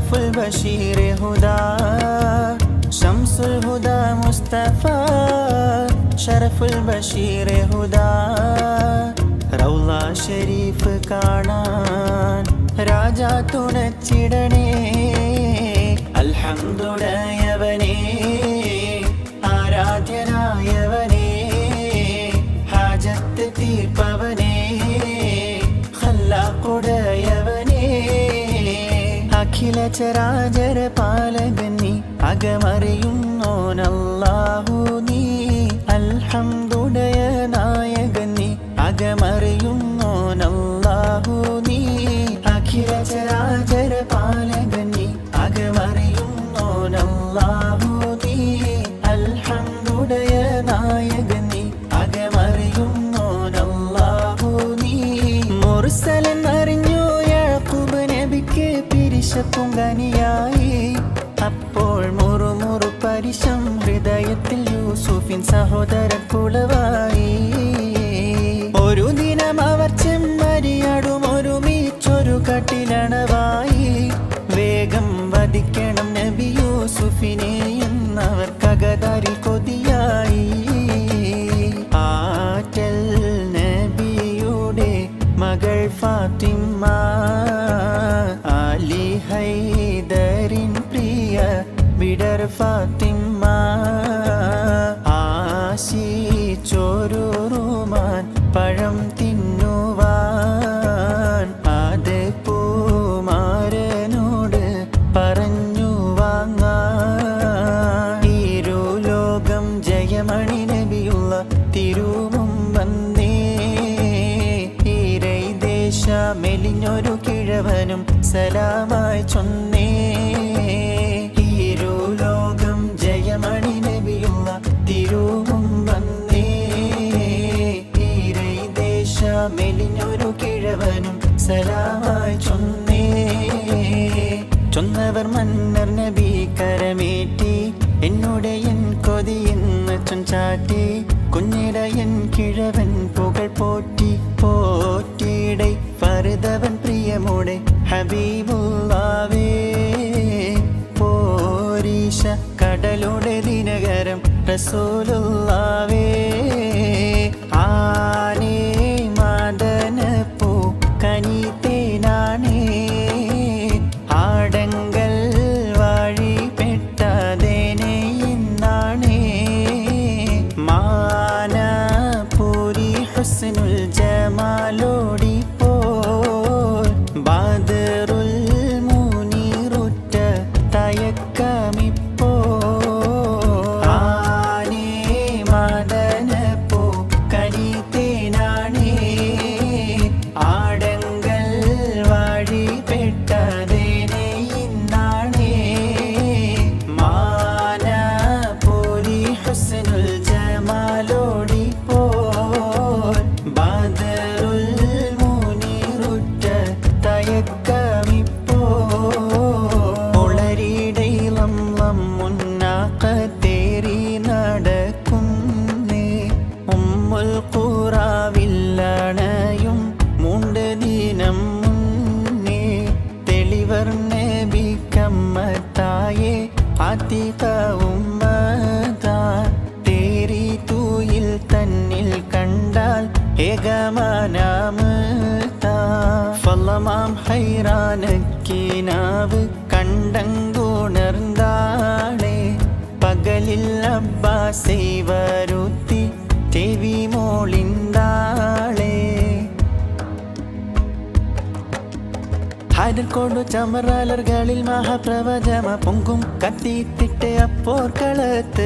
शरफुल बशीर हुदा शम्सुल हुदा मुस्तफा शरफुल बशीर हुदा റൗള ഷരീഫ് കാണാൻ രാജാ തുണച്ചിടണേ അൽഹംദുലില്ലാഹവനേ ആരാധ്യനായവനേ ഹാജത്ത് തീർപ്പവനേ ഖല്ലാഖുടയവനേ അഖില ചരാചര പാലകൻ നീ അകമറിയുന്നോനല്ലാഹു നീ അൽഹംദുലില്ലാഹ നായകൻ നീ അകമറിയുന്നോനല്ലാഹു നീ അഖില ചരാചര പാലകൻ നീ അകമറിയുന്നോനല്ലാഹു നീ അൽഹംദുലില്ലാഹ നായകൻ നീ അകമറിയുന്നോനല്ലാഹു നീ മുർസലൻ അറിഞ്ഞു യാക്കൂബ് നബിക്ക് പിരിശപ്പുങ്കനിയായി അപ്പോൾ മുറുമുറു പരിശം ഹൃദയത്തിൽ യൂസുഫിൻ സഹോദര കുളവായി ഒരു ദിനം അവർ ചെമ്മരിയാടും ഒരുമിച്ചൊരു കട്ടിലണവായി വേഗം വധിക്കണം നബി യൂസുഫിനെ എന്നവർ കഗതാരിൽ കൊതിയായി ആറ്റൽ നബിയുടെ മകൾ ഫാത്തിമ അലി ഹൈദരിൻ പ്രിയ വിടർ ഫാത്തിമ ആശിച്ചൊരു റുമാൻ പഴം തിന്നുവാൻ അത് പൂമാരനോട് പറഞ്ഞു വാങ്ങാൻ തിരുലോകം ജയമണി നബിയുള്ള തിരുമുമ്പന്നേ ഈരൈദേശ മെലിഞ്ഞൊരു കിഴവനും സലാമായി ചൊന്നേ ഇരുലോകം ജയമണി നബിയുള്ള തിരുമുമ്പന്നേ ഈരൈദേശ മെലിഞ്ഞൊരു കിഴവനും സലാമായി ചൊന്നേ ചൊന്നവർ മന്നർ നബി കരമേറ്റി എന്നോടയൻ കൊതിയെന്ന് ചൊഞ്ചാറ്റി കുഞ്ഞിടയൻ കിഴവൻ പുകൾ പോറ്റി പോറ്റിയിടை ഫറുദവൻ പ്രിയമോടെ ഹബീബുള്ളാവേ പോരീശ കടലോടെ ദിനകരം റസൂലുള്ളാവേ ആനേ മദനപ്പൂ കനിതേനാണേ ആടങ്കൽ വഴി പെട്ടതേനെ ഇന്നാണേ മാനപുരി ഹുസ്നുൽ ജമാലോടി പോൽ ബദറുൽ മുനീറുറ്റ തയക്കമിപ്പോ ആനേ മദനപ്പൂ കനിതേനാണേ ആടങ്കൽ വഴി പെട്ടതേനെ ഇന്നാണേ മാനപുരി ഹുസ്നുൽ ജമാലോടി പോൽ ബദറുൽ മുനീറുറ്റ തയക്കമിപ്പോ ഒളരിടയിളം മുന്നാക്കത്തേറി നടക്കുന്നേ ഉമ്മുൽ ഖുറാവില്ലണയും മൂണ്ട് ദിനം മുന്നേ തെളിവർ നബി കമ്മത്തായേ ആതിക ഉമ്മതാ തേരി തൂയിൽ തന്നിൽ കണ്ടാൽ ഏകമാനാമതാ ഫലമാം ഹൈറാനക്കിനാവ് കണ്ടങ്കുണർന്നാളെ പകലിൽ അബ്ബാസൈ വരുത്തി ചെവി മോളിന്താളെ ഹാജർകോട് ചമറാലർകളിൽ മഹാപ്രവചമ പൊങ്കും കത്തിത്തിട്ട് അപ്പോർ കളത്ത്